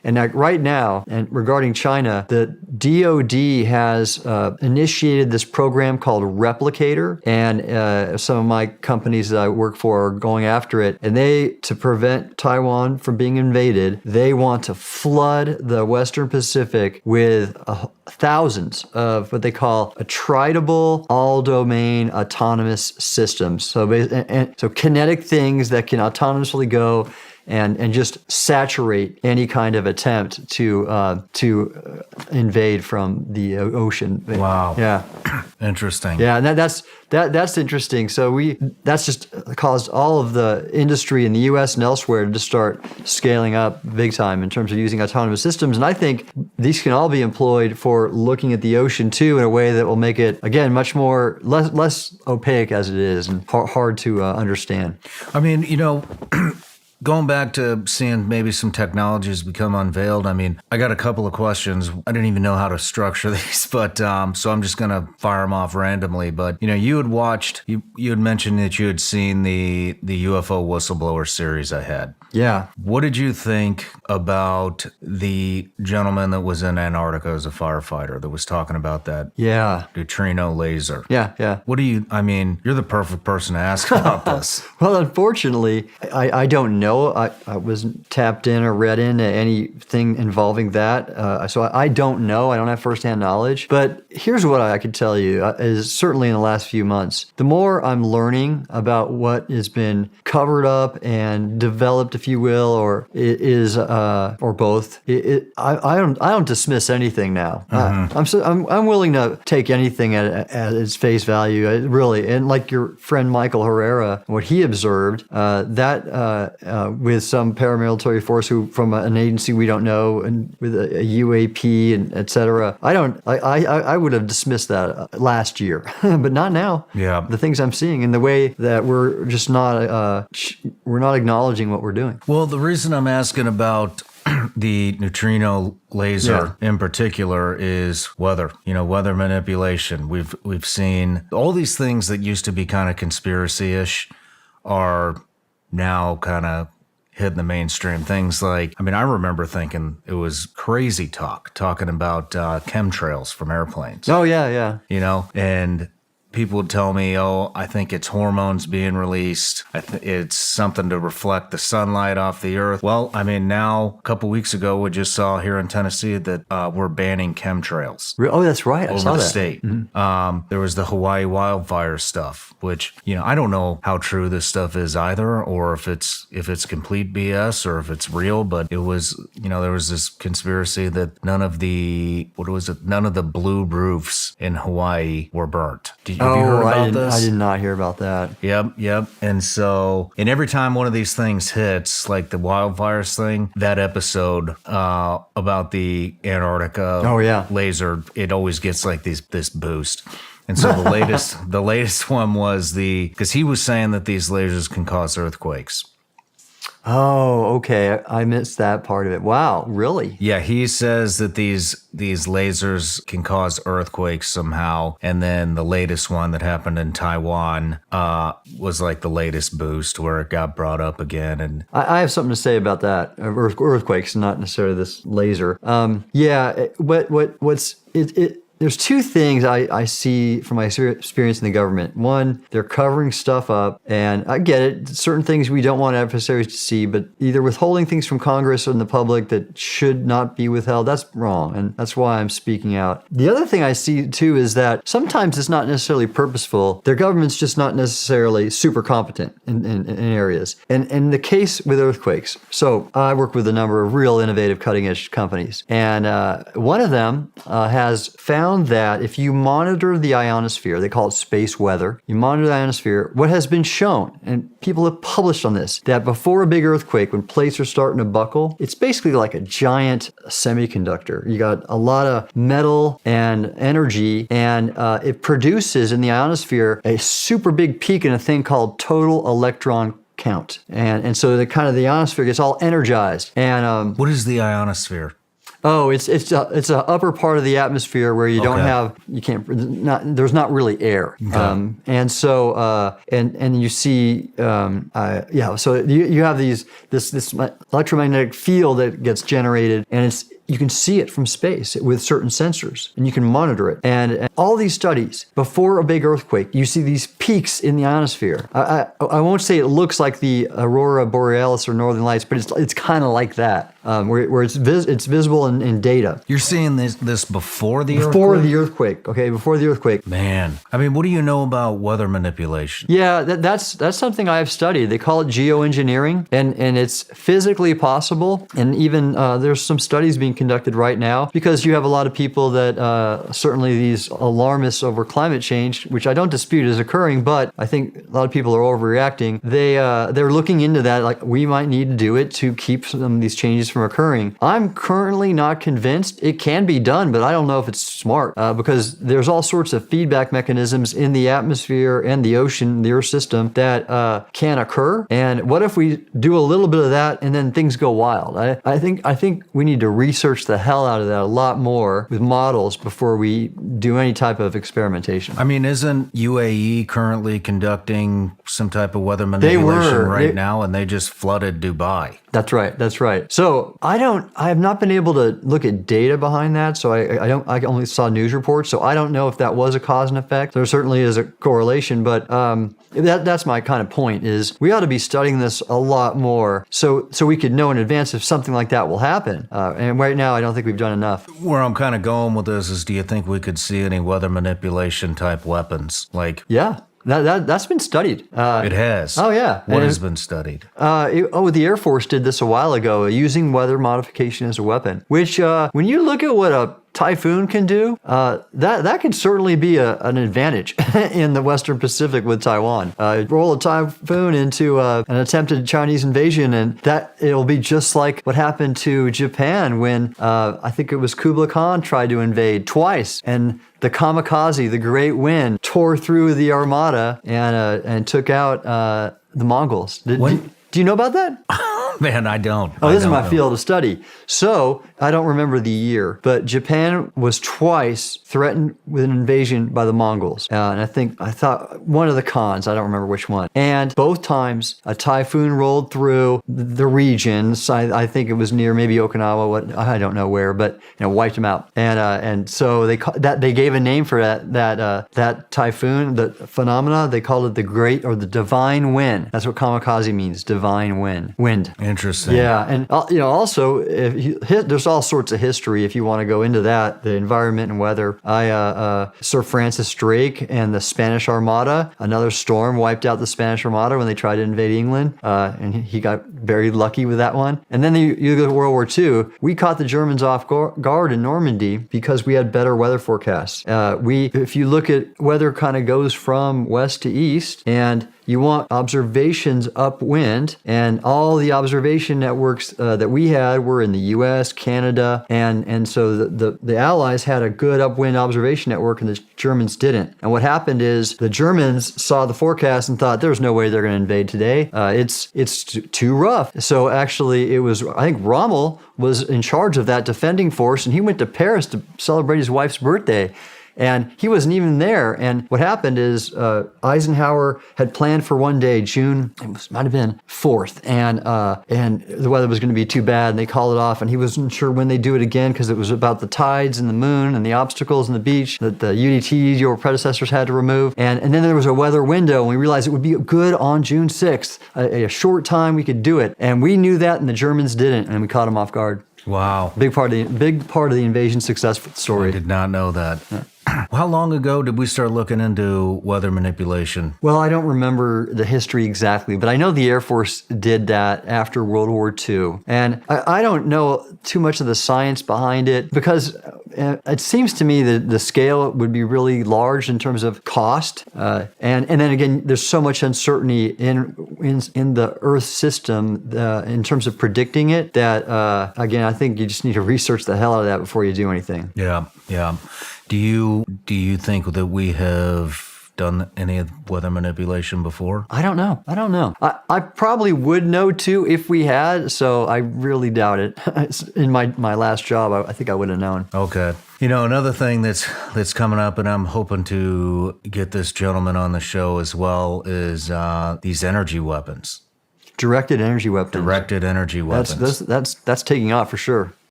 And right now, and regarding China, the DOD has initiated this program called Replicator, and some of my companies that I work for are going after it. And to prevent Taiwan from being invaded, they want to flood the Western Pacific with thousands of what they call attritable all-domain autonomous systems. So kinetic things that can autonomously go and just saturate any kind of attempt to invade from the ocean. Wow. Yeah. Interesting. Yeah, and that's interesting. So that's just caused all of the industry in the U.S. and elsewhere to just start scaling up big time in terms of using autonomous systems. And I think these can all be employed for looking at the ocean too in a way that will make it, again, much more less opaque as it is and hard to understand. I mean, going back to seeing maybe some technologies become unveiled, I mean, I got a couple of questions. I didn't even know how to structure these, but so I'm just going to fire them off randomly. But, you had watched, you had mentioned that you had seen the UFO whistleblower series I had. Yeah. What did you think about the gentleman that was in Antarctica as a firefighter that was talking about that neutrino laser? Yeah. You're the perfect person to ask about this. Well, unfortunately, I don't know. I wasn't tapped in or read into anything involving that. So I don't know. I don't have firsthand knowledge. But here's what I could tell you is certainly in the last few months, the more I'm learning about what has been covered up and developed, if you will, or both. I don't dismiss anything now. I'm willing to take anything at its face value, really. And like your friend Michael Herrera, what he observed, with some paramilitary force from an agency we don't know, and with a UAP and et cetera, I would have dismissed that last year, but not now. Yeah, the things I'm seeing and the way that we're just not acknowledging what we're doing. Well, the reason I'm asking about the neutrino laser in particular is weather, weather manipulation. We've seen all these things that used to be kind of conspiracy-ish are now kind of hitting the mainstream. Things like, I remember thinking it was crazy talking about chemtrails from airplanes. Oh, yeah. And people would tell me, I think it's hormones being released. It's something to reflect the sunlight off the earth. Well, now a couple weeks ago, we just saw here in Tennessee that we're banning chemtrails. Oh, that's right. I saw over the that. state. Mm-hmm. There was the Hawaii wildfire stuff, which, I don't know how true this stuff is either, or if it's complete BS or if it's real, but it was, there was this conspiracy that none of the blue roofs in Hawaii were burnt. Have you heard about this? I did not hear about that. Yep. And so, every time one of these things hits, like the wildfires thing, that episode about the Antarctica laser, it always gets like this boost. And so the latest one was because he was saying that these lasers can cause earthquakes. Oh, okay. I missed that part of it. Wow, really? Yeah, he says that these lasers can cause earthquakes somehow. And then the latest one that happened in Taiwan was like the latest boost where it got brought up again. And I have something to say about that. Earthquakes, not necessarily this laser. There's two things I see from my experience in the government. One, they're covering stuff up, and I get it. Certain things we don't want adversaries to see, but either withholding things from Congress and the public that should not be withheld, that's wrong, and that's why I'm speaking out. The other thing I see, too, is that sometimes it's not necessarily purposeful. Their government's just not necessarily super competent in areas. And in the case with earthquakes, so I work with a number of real innovative cutting-edge companies, and one of them has found that if you monitor the ionosphere, they call it space weather, you monitor the ionosphere, what has been shown, and people have published on this, that before a big earthquake, when plates are starting to buckle, it's basically like a giant semiconductor. You got a lot of metal and energy, and it produces in the ionosphere a super big peak in a thing called total electron count. And so the ionosphere gets all energized. And what is the ionosphere? Oh, it's a upper part of the atmosphere where you don't have, you can't, there's not really air. Okay. And so, and you see, so you have this electromagnetic field that gets generated, and you can see it from space with certain sensors, and you can monitor it. And all these studies, before a big earthquake, you see these peaks in the ionosphere. I won't say it looks like the aurora borealis or northern lights, but it's kind of like that, where it's visible in data. You're seeing this before the earthquake? Before the earthquake, okay, before the earthquake. Man, I mean, what do you know about weather manipulation? Yeah, that's something I've studied. They call it geoengineering, and it's physically possible. And even there's some studies being conducted right now, because you have a lot of people that certainly these alarmists over climate change, which I don't dispute is occurring, but I think a lot of people are overreacting. They're looking into that, like we might need to do it to keep some of these changes from occurring. I'm currently not convinced it can be done, but I don't know if it's smart because there's all sorts of feedback mechanisms in the atmosphere and the ocean, the Earth system, that can occur. And what if we do a little bit of that and then things go wild? I think we need to research the hell out of that a lot more with models before we do any type of experimentation. I mean, isn't UAE currently conducting some type of weather manipulation now, and they just flooded Dubai? That's right. So I have not been able to look at data behind that. So I only saw news reports. So I don't know if that was a cause and effect. There certainly is a correlation, but that's my kind of point is we ought to be studying this a lot more so we could know in advance if something like that will happen. And right now, I don't think we've done enough. Where I'm kind of going with this is, do you think we could see any weather manipulation type weapons? Yeah. That's been studied. It has. Oh, yeah. What has been studied? The Air Force did this a while ago, using weather modification as a weapon, which when you look at what a typhoon can do, that can certainly be an advantage in the Western Pacific with Taiwan. Roll a typhoon into an attempted Chinese invasion, and that it'll be just like what happened to Japan when I think it was Kublai Khan tried to invade twice, and the kamikaze, the great wind, tore through the armada and took out the Mongols. Do you know about that? Man, I don't. Oh, this is my field of study. So, I don't remember the year, but Japan was twice threatened with an invasion by the Mongols. And I thought one of the Khans, I don't remember which one. And both times, a typhoon rolled through the regions. I think it was near maybe Okinawa, I don't know where, but wiped them out. And so they gave a name for that typhoon, the phenomena. They called it the Great or the Divine Wind. That's what kamikaze means, divine wind. Interesting. Yeah, and also there's all sorts of history if you want to go into that, the environment and weather. Sir Francis Drake and the Spanish Armada, another storm wiped out the Spanish Armada when they tried to invade England, and he got very lucky with that one. And then you go to World War II. We caught the Germans off guard in Normandy because we had better weather forecasts. If you look at weather, kind of goes from west to east, and you want observations upwind, and all the observation networks that we had were in the U.S., Canada, and so the Allies had a good upwind observation network, and the Germans didn't. And what happened is the Germans saw the forecast and thought, there's no way they're going to invade today. It's too rough. So actually, it was, I think Rommel was in charge of that defending force, and he went to Paris to celebrate his wife's birthday. And he wasn't even there. And what happened is Eisenhower had planned for one day, June, it might have been 4th, and the weather was going to be too bad, and they called it off. And he wasn't sure when they'd do it again because it was about the tides and the moon and the obstacles on the beach that the UDTs, your predecessors, had to remove. And then there was a weather window, and we realized it would be good on June 6th, a short time we could do it. And we knew that, and the Germans didn't, and we caught them off guard. Wow. Big part of the invasion success story. I did not know that. Yeah. How long ago did we start looking into weather manipulation? Well, I don't remember the history exactly, but I know the Air Force did that after World War II. And I don't know too much of the science behind it because it seems to me that the scale would be really large in terms of cost. And then again, there's so much uncertainty in the Earth system in terms of predicting it that, again, I think you just need to research the hell out of that before you do anything. Yeah. Do you think that we have done any weather manipulation before? I don't know. I probably would know too if we had, so I really doubt it. In my last job, I think I would have known. Okay. Another thing that's coming up, and I'm hoping to get this gentleman on the show as well, is these energy weapons. Directed energy weapons. Directed energy weapons. That's taking off for sure.